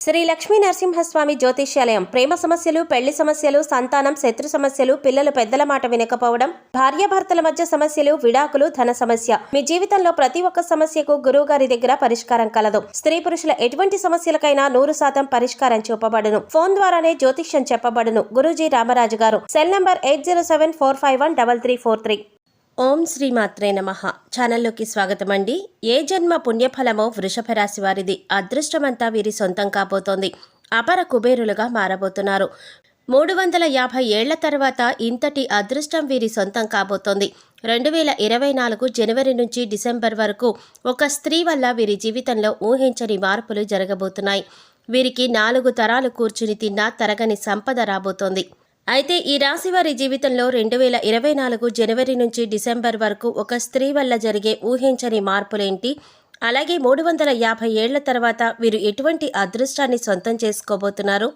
శ్రీ లక్ష్మీ నరసింహస్వామి జ్యోతిష్యాలయం ప్రేమ సమస్యలు, పెళ్లి సమస్యలు, సంతానం, శత్రు సమస్యలు, పిల్లలు పెద్దల మాట వినకపోవడం, భార్యాభర్తల మధ్య సమస్యలు, విడాకులు, ధన సమస్య. మీ జీవితంలో ప్రతి ఒక్క సమస్యకు గురువు గారి దగ్గర పరిష్కారం కలదు. స్త్రీ పురుషుల ఎటువంటి సమస్యలకైనా 100% పరిష్కారం చూపబడును. ఫోన్ ద్వారానే జ్యోతిష్యం చెప్పబడును. గురూజీ రామరాజు గారు. Cell number 8074513343. ఓం శ్రీమాత్రే నమః. ఛానల్లోకి స్వాగతం అండి. ఏ జన్మ పుణ్యఫలమో వృషభ రాశి వారిది. అదృష్టమంతా వీరి సొంతం కాబోతోంది. అపర కుబేరులుగా మారబోతున్నారు. 350 ఏళ్ల తర్వాత ఇంతటి అదృష్టం వీరి సొంతం కాబోతోంది. 2024 జనవరి నుంచి డిసెంబర్ వరకు ఒక స్త్రీ వల్ల వీరి జీవితంలో ఊహించని మార్పులు జరగబోతున్నాయి. వీరికి 4 తరాలు కూర్చుని తిన్నా తరగని సంపద రాబోతోంది. అయితే ఈ రాశి వారి జీవితంలో 2024 జనవరి నుంచి డిసెంబర్ వరకు ఒక స్త్రీ వల్ల జరిగే ఊహించని మార్పులేంటి, అలాగే 350 ఏళ్ల తర్వాత వీరు ఎటువంటి అదృష్టాన్ని సొంతం చేసుకోబోతున్నారు,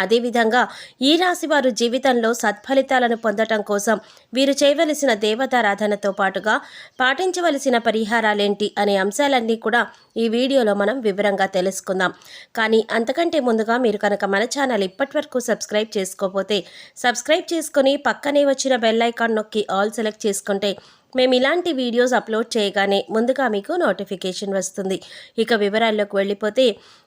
అదేవిధంగా ఈ రాశి వారు జీవితంలో సత్ఫలితాలను పొందటం కోసం వీరు చేయవలసిన దేవతారాధనతో పాటుగా పాటించవలసిన పరిహారాలేంటి అనే అంశాలన్నీ కూడా ఈ వీడియోలో మనం వివరంగా తెలుసుకుందాం. కానీ అంతకంటే ముందుగా మీరు కనుక మన ఛానల్ ఇప్పటివరకు సబ్స్క్రైబ్ చేసుకోకపోతే సబ్స్క్రైబ్ చేసుకుని పక్కనే వచ్చిన బెల్ ఐకాన్ నొక్కి ఆల్ సెలెక్ట్ చేసుకుంటే మేము ఇలాంటి వీడియోస్ అప్లోడ్ చేయగానే ముందుగా మీకు నోటిఫికేషన్ వస్తుంది. ఇక వివరాల్లోకి వెళ్ళిపోతే,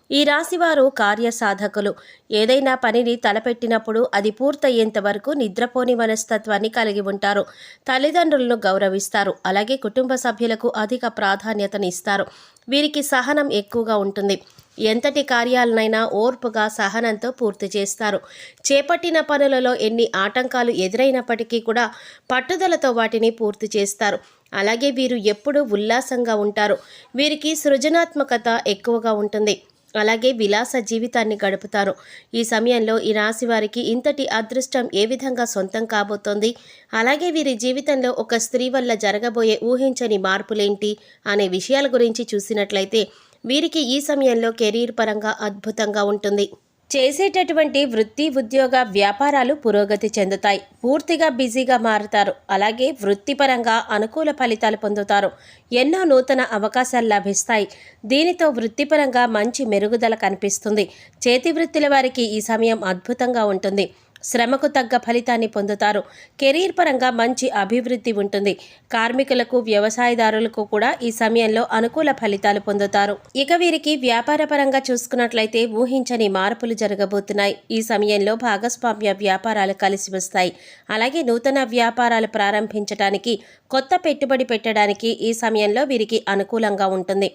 ఈ రాశివారు కార్యసాధకులు. ఏదైనా పనిని తలపెట్టినప్పుడు అది పూర్తయ్యేంత వరకు నిద్రపోని మనస్తత్వాన్ని కలిగి ఉంటారు. తల్లిదండ్రులను గౌరవిస్తారు. అలాగే కుటుంబ సభ్యులకు అధిక ప్రాధాన్యతనిస్తారు. వీరికి సహనం ఎక్కువగా ఉంటుంది. ఎంతటి కార్యాలనైనా ఓర్పుగా సహనంతో పూర్తి చేస్తారు. చేపట్టిన పనులలో ఎన్ని ఆటంకాలు ఎదురైనప్పటికీ కూడా పట్టుదలతో వాటిని పూర్తి చేస్తారు. అలాగే వీరు ఎప్పుడూ ఉల్లాసంగా ఉంటారు. వీరికి సృజనాత్మకత ఎక్కువగా ఉంటుంది. అలాగే విలాస జీవితాన్ని గడుపుతారు. ఈ సమయంలో ఈ రాశి వారికి ఇంతటి అదృష్టం ఏ విధంగా సొంతం కాబోతోంది, అలాగే వీరి జీవితంలో ఒక స్త్రీ వల్ల జరగబోయే ఊహించని మార్పులేంటి అనే విషయాల గురించి చూసినట్లయితే, వీరికి ఈ సమయంలో కెరీర్ పరంగా అద్భుతంగా ఉంటుంది. చేసేటటువంటి వృత్తి, ఉద్యోగ, వ్యాపారాలు పురోగతి చెందుతాయి. పూర్తిగా బిజీగా మారుతారు. అలాగే వృత్తిపరంగా అనుకూల ఫలితాలు పొందుతారు. ఎన్నో నూతన అవకాశాలు లభిస్తాయి. దీనితో వృత్తిపరంగా మంచి మెరుగుదల కనిపిస్తుంది. చేతి వృత్తుల వారికి ఈ సమయం అద్భుతంగా ఉంటుంది. శ్రమకు తగ్గ ఫలితాన్ని పొందుతారు. కెరీర్ పరంగా మంచి అభివృద్ధి ఉంటుంది. కార్మికులకు, వ్యవసాయదారులకు కూడా ఈ సమయంలో అనుకూల ఫలితాలు పొందుతారు. ఇక వీరికి వ్యాపార పరంగా చూసుకున్నట్లయితే ఊహించని మార్పులు జరగబోతున్నాయి. ఈ సమయంలో భాగస్వామ్య వ్యాపారాలు కలిసి వస్తాయి. అలాగే నూతన వ్యాపారాలు ప్రారంభించడానికి, కొత్త పెట్టుబడి పెట్టడానికి ఈ సమయంలో వీరికి అనుకూలంగా ఉంటుంది.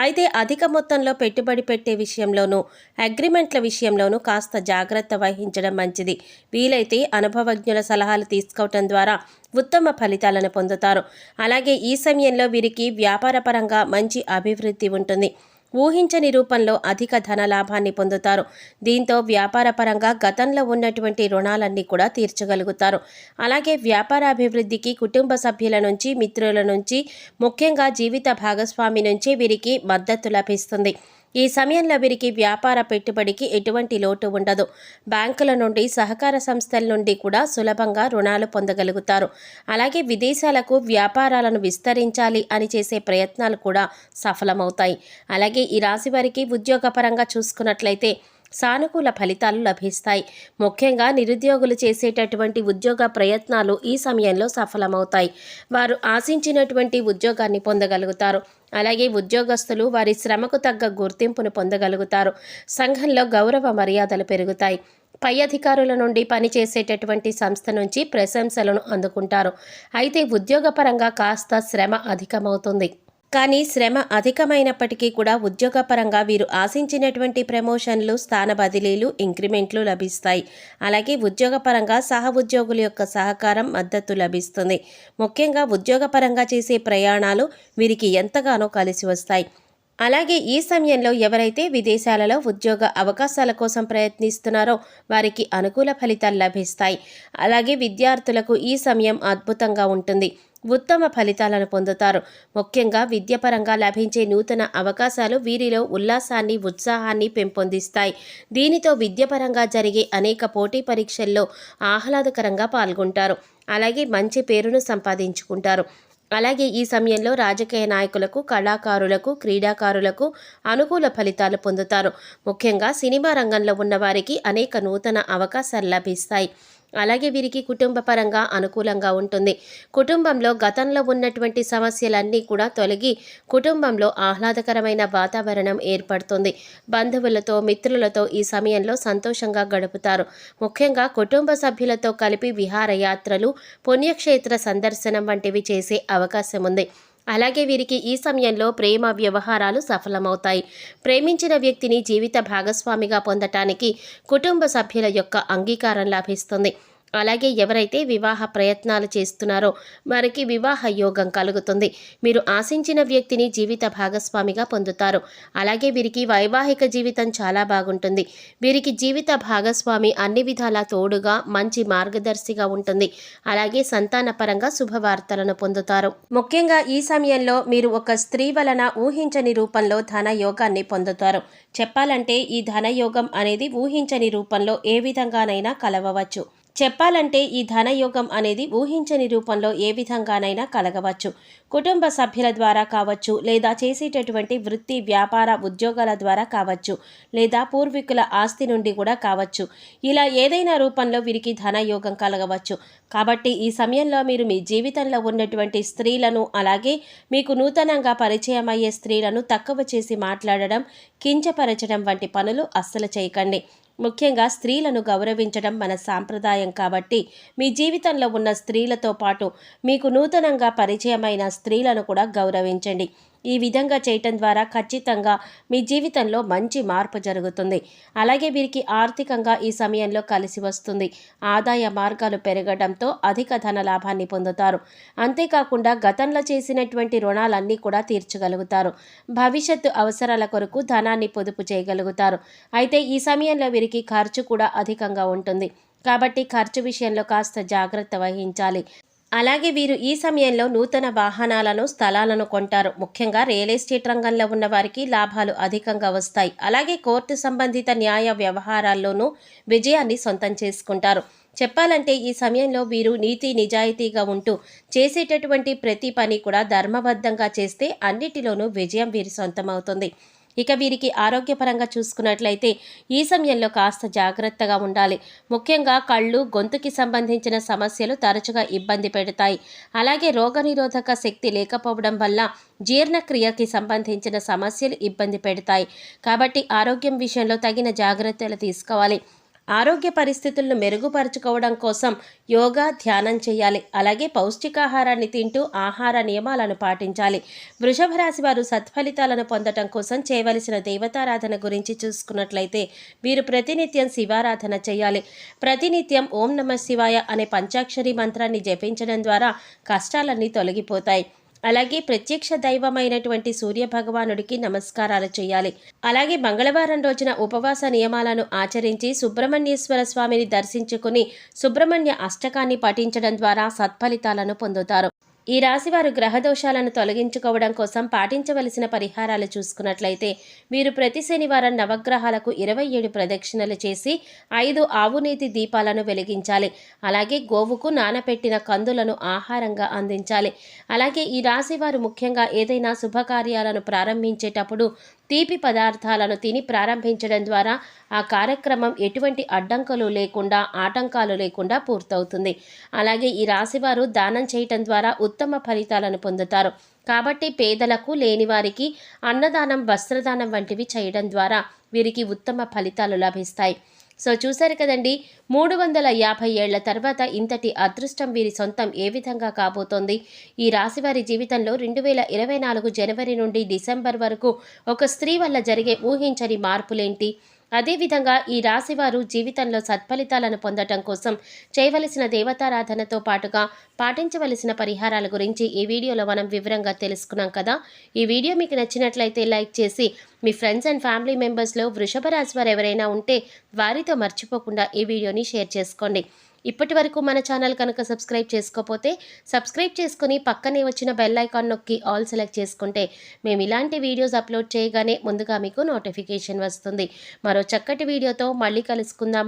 అయితే అధిక మొత్తంలో పెట్టుబడి పెట్టే విషయంలోనూ, అగ్రిమెంట్ల విషయంలోనూ కాస్త జాగ్రత్త వహించడం మంచిది. వీలైతే అనుభవజ్ఞుల సలహాలు తీసుకోవటం ద్వారా ఉత్తమ ఫలితాలను పొందుతారు. అలాగే ఈ సమయంలో వీరికి వ్యాపారపరంగా మంచి అభివృద్ధి ఉంటుంది. ఊహించని రూపంలో అధిక ధన లాభాన్ని పొందుతారు. దీంతో వ్యాపారపరంగా గతంలో ఉన్నటువంటి రుణాలన్నీ కూడా తీర్చగలుగుతారు. అలాగే వ్యాపారాభివృద్ధికి కుటుంబ సభ్యుల నుంచి, మిత్రుల నుంచి, ముఖ్యంగా జీవిత భాగస్వామి నుంచి వీరికి మద్దతు లభిస్తుంది. ఈ సమయంలో వీరికి వ్యాపార పెట్టుబడికి ఎటువంటి లోటు ఉండదు. బ్యాంకుల నుండి, సహకార సంస్థల నుండి కూడా సులభంగా రుణాలు పొందగలుగుతారు. అలాగే విదేశాలకు వ్యాపారాలను విస్తరించాలి అని చేసే ప్రయత్నాలు కూడా సఫలమవుతాయి. అలాగే ఈ రాశి వారికి ఉద్యోగపరంగా చూసుకున్నట్లయితే సానుకూల ఫలితాలు లభిస్తాయి. ముఖ్యంగా నిరుద్యోగులు చేసేటటువంటి ఉద్యోగ ప్రయత్నాలు ఈ సమయంలో సఫలమవుతాయి. వారు ఆశించినటువంటి ఉద్యోగాన్ని పొందగలుగుతారు. అలాగే ఉద్యోగస్తులు వారి శ్రమకు తగ్గ గుర్తింపును పొందగలుగుతారు. సంఘంలో గౌరవ మర్యాదలు పెరుగుతాయి. పై అధికారుల నుండి పనిచేసేటటువంటి సంస్థ నుంచి ప్రశంసలను అందుకుంటారు. అయితే ఉద్యోగపరంగా కాస్త శ్రమ అధికమవుతుంది. కానీ శ్రమ అధికమైనప్పటికీ కూడా ఉద్యోగపరంగా వీరు ఆశించినటువంటి ప్రమోషన్లు, స్థాన బదిలీలు, ఇంక్రిమెంట్లు లభిస్తాయి. అలాగే ఉద్యోగపరంగా సహ ఉద్యోగుల యొక్క సహకారం, మద్దతు లభిస్తుంది. ముఖ్యంగా ఉద్యోగపరంగా చేసే ప్రయాణాలు వీరికి ఎంతగానో కలిసి వస్తాయి. అలాగే ఈ సమయంలో ఎవరైతే విదేశాలలో ఉద్యోగ అవకాశాల కోసం ప్రయత్నిస్తున్నారో వారికి అనుకూల ఫలితాలు లభిస్తాయి. అలాగే విద్యార్థులకు ఈ సమయం అద్భుతంగా ఉంటుంది. ఉత్తమ ఫలితాలను పొందుతారు. ముఖ్యంగా విద్యపరంగా లభించే నూతన అవకాశాలు వీరిలో ఉల్లాసాన్ని, ఉత్సాహాన్ని పెంపొందిస్తాయి. దీనితో విద్యపరంగా జరిగే అనేక పోటీ పరీక్షల్లో ఆహ్లాదకరంగా పాల్గొంటారు. అలాగే మంచి పేరును సంపాదించుకుంటారు. అలాగే ఈ సమయంలో రాజకీయ నాయకులకు, కళాకారులకు, క్రీడాకారులకు అనుకూల ఫలితాలు పొందుతారు. ముఖ్యంగా సినిమా రంగంలో ఉన్నవారికి అనేక నూతన అవకాశాలు లభిస్తాయి. అలాగే వీరికి కుటుంబ పరంగా అనుకూలంగా ఉంటుంది. కుటుంబంలో గతంలో ఉన్నటువంటి సమస్యలన్నీ కూడా తొలగి కుటుంబంలో ఆహ్లాదకరమైన వాతావరణం ఏర్పడుతుంది. బంధువులతో, మిత్రులతో ఈ సమయంలో సంతోషంగా గడుపుతారు. ముఖ్యంగా కుటుంబ సభ్యులతో కలిపి విహారయాత్రలు, పుణ్యక్షేత్ర సందర్శనం వంటివి చేసే అవకాశం ఉంది. అలాగే వీరికి ఈ సమయంలో ప్రేమ వ్యవహారాలు సఫలమవుతాయి. ప్రేమించిన వ్యక్తిని జీవిత భాగస్వామిగా పొందటానికి కుటుంబ సభ్యుల యొక్క అంగీకారం లభిస్తుంది. అలాగే ఎవరైతే వివాహ ప్రయత్నాలు చేస్తున్నారో వారికి వివాహ యోగం కలుగుతుంది. మీరు ఆశించిన వ్యక్తిని జీవిత భాగస్వామిగా పొందుతారు. అలాగే వీరికి వైవాహిక జీవితం చాలా బాగుంటుంది. వీరికి జీవిత భాగస్వామి అన్ని విధాలా తోడుగా మంచి మార్గదర్శిగా ఉంటుంది. అలాగే సంతానపరంగా శుభవార్తలను పొందుతారు. ముఖ్యంగా ఈ సమయంలో మీరు ఒక స్త్రీ వలన ఊహించని రూపంలో ధన యోగాన్ని పొందుతారు. చెప్పాలంటే ఈ ధనయోగం అనేది ఊహించని రూపంలో ఏ విధంగానైనా కలవవచ్చు. చెప్పాలంటే ఈ ధనయోగం అనేది ఊహించని రూపంలో ఏ విధంగానైనా కలగవచ్చు. కుటుంబ సభ్యుల ద్వారా కావచ్చు, లేదా చేసేటటువంటి వృత్తి, వ్యాపార, ఉద్యోగాల ద్వారా కావచ్చు, లేదా పూర్వీకుల ఆస్తి నుండి కూడా కావచ్చు. ఇలా ఏదైనా రూపంలో వీరికి ధనయోగం కలగవచ్చు. కాబట్టి ఈ సమయంలో మీరు మీ జీవితంలో ఉన్నటువంటి స్త్రీలను, అలాగే మీకు నూతనంగా పరిచయం అయ్యే స్త్రీలను తక్కువ చేసి మాట్లాడడం, కించపరచడం వంటి పనులు అస్సలు చేయకండి. ముఖ్యంగా స్త్రీలను గౌరవించడం మన సాంప్రదాయం కాబట్టి మీ జీవితంలో ఉన్న స్త్రీలతో పాటు మీకు నూతనంగా పరిచయమైన స్త్రీలను కూడా గౌరవించండి. ఈ విధంగా చేయటం ద్వారా ఖచ్చితంగా మీ జీవితంలో మంచి మార్పు జరుగుతుంది. అలాగే వీరికి ఆర్థికంగా ఈ సమయంలో కలిసి వస్తుంది. ఆదాయ మార్గాలు పెరగడంతో అధిక ధన లాభాన్ని పొందుతారు. అంతేకాకుండా గతంలో చేసినటువంటి రుణాలన్నీ కూడా తీర్చగలుగుతారు. భవిష్యత్తు అవసరాల కొరకు ధనాన్ని పొదుపు చేయగలుగుతారు. అయితే ఈ సమయంలో వీరికి ఖర్చు కూడా అధికంగా ఉంటుంది. కాబట్టి ఖర్చు విషయంలో కాస్త జాగ్రత్త వహించాలి. అలాగే వీరు ఈ సమయంలో నూతన వాహనాలను, స్థలాలను కొంటారు. ముఖ్యంగా రియల్ ఎస్టేట్ రంగంలో ఉన్న వారికి లాభాలు అధికంగా వస్తాయి. అలాగే కోర్టు సంబంధిత న్యాయ వ్యవహారాల్లోనూ విజయాన్ని సొంతం చేసుకుంటారు. చెప్పాలంటే ఈ సమయంలో వీరు నీతి నిజాయితీగా ఉంటూ చేసేటటువంటి ప్రతి పని కూడా ధర్మబద్ధంగా చేస్తే అన్నిటిలోనూ విజయం వీరి సొంతమవుతుంది. ఇక వీరికి ఆరోగ్యపరంగా చూసుకున్నట్లయితే ఈ సమయంలో కాస్త జాగ్రత్తగా ఉండాలి. ముఖ్యంగా కళ్ళు, గొంతుకి సంబంధించిన సమస్యలు తరచుగా ఇబ్బంది పెడతాయి. అలాగే రోగనిరోధక శక్తి లేకపోవడం వల్ల జీర్ణక్రియకి సంబంధించిన సమస్యలు ఇబ్బంది పెడతాయి. కాబట్టి ఆరోగ్యం విషయంలో తగిన జాగ్రత్తలు తీసుకోవాలి. ఆరోగ్య పరిస్థితులను మెరుగుపరుచుకోవడం కోసం యోగా, ధ్యానం చేయాలి. అలాగే పౌష్టికాహారాన్ని తింటూ ఆహార నియమాలను పాటించాలి. వృషభ రాశి వారు సత్ఫలితాలను పొందటం కోసం చేయవలసిన దేవతారాధన గురించి చూసుకున్నట్లయితే వీరు ప్రతినిత్యం శివారాధన చేయాలి. ప్రతినిత్యం ఓం నమః శివాయ అనే పంచాక్షరి మంత్రాన్ని జపించడం ద్వారా కష్టాలన్నీ తొలగిపోతాయి. అలాగే ప్రత్యక్ష దైవమైనటువంటి సూర్య భగవానుడికి నమస్కారాలు చేయాలి. అలాగే మంగళవారం రోజున ఉపవాస నియమాలను ఆచరించి సుబ్రహ్మణ్యేశ్వర స్వామిని దర్శించుకుని సుబ్రహ్మణ్య అష్టకాన్ని పఠించడం ద్వారా సత్ఫలితాలను పొందుతారు. ఈ రాశివారు గ్రహదోషాలను తొలగించుకోవడం కోసం పాటించవలసిన పరిహారాలు చూసుకున్నట్లయితే వీరు ప్రతి శనివారం నవగ్రహాలకు 27 ప్రదక్షిణలు చేసి 5 ఆవునేతి దీపాలను వెలిగించాలి. అలాగే గోవుకు నానపెట్టిన కందులను ఆహారంగా అందించాలి. అలాగే ఈ రాశివారు ముఖ్యంగా ఏదైనా శుభకార్యాలను ప్రారంభించేటప్పుడు తీపి పదార్థాలను తిని ప్రారంభించడం ద్వారా ఆ కార్యక్రమం ఎటువంటి అడ్డంకులు లేకుండా, ఆటంకాలు లేకుండా పూర్తవుతుంది. అలాగే ఈ రాశివారు దానం చేయటం ద్వారా ఉత్తమ ఫలితాలను పొందుతారు. కాబట్టి పేదలకు, లేనివారికి అన్నదానం, వస్త్రదానం వంటివి చేయడం ద్వారా వీరికి ఉత్తమ ఫలితాలు లభిస్తాయి. సో చూశారు కదండి, 350 ఏళ్ల తర్వాత ఇంతటి అదృష్టం వీరి సొంతం ఏ విధంగా కాబోతోంది. ఈ రాశివారి జీవితంలో 2024 జనవరి నుండి డిసెంబర్ వరకు ఒక స్త్రీ వల్ల జరిగే ఊహించని మార్పులేంటి, అదేవిధంగా ఈ రాశివారు జీవితంలో సత్ఫలితాలను పొందటం కోసం చేయవలసిన దేవతారాధనతో పాటుగా పాటించవలసిన పరిహారాల గురించి ఈ వీడియోలో మనం వివరంగా తెలుసుకున్నాం కదా. ఈ వీడియో మీకు నచ్చినట్లయితే లైక్ చేసి మీ ఫ్రెండ్స్ అండ్ ఫ్యామిలీ మెంబర్స్లో వృషభ రాశి వారు ఎవరైనా ఉంటే వారితో మర్చిపోకుండా ఈ వీడియోని షేర్ చేసుకోండి. ఇప్పటి వరకు మన ఛానల్ కనుక సబ్స్క్రైబ్ చేసుకోకపోతే సబ్స్క్రైబ్ చేసుకుని పక్కనే వచ్చిన బెల్ ఐకాన్ నొక్కి ఆల్ సెలెక్ట్ చేసుకుంటే మేము ఇలాంటి వీడియోస్ అప్లోడ్ చేయగానే ముందుగా మీకు నోటిఫికేషన్ వస్తుంది. మరో చక్కటి వీడియోతో మళ్ళీ కలుసుకుందాం.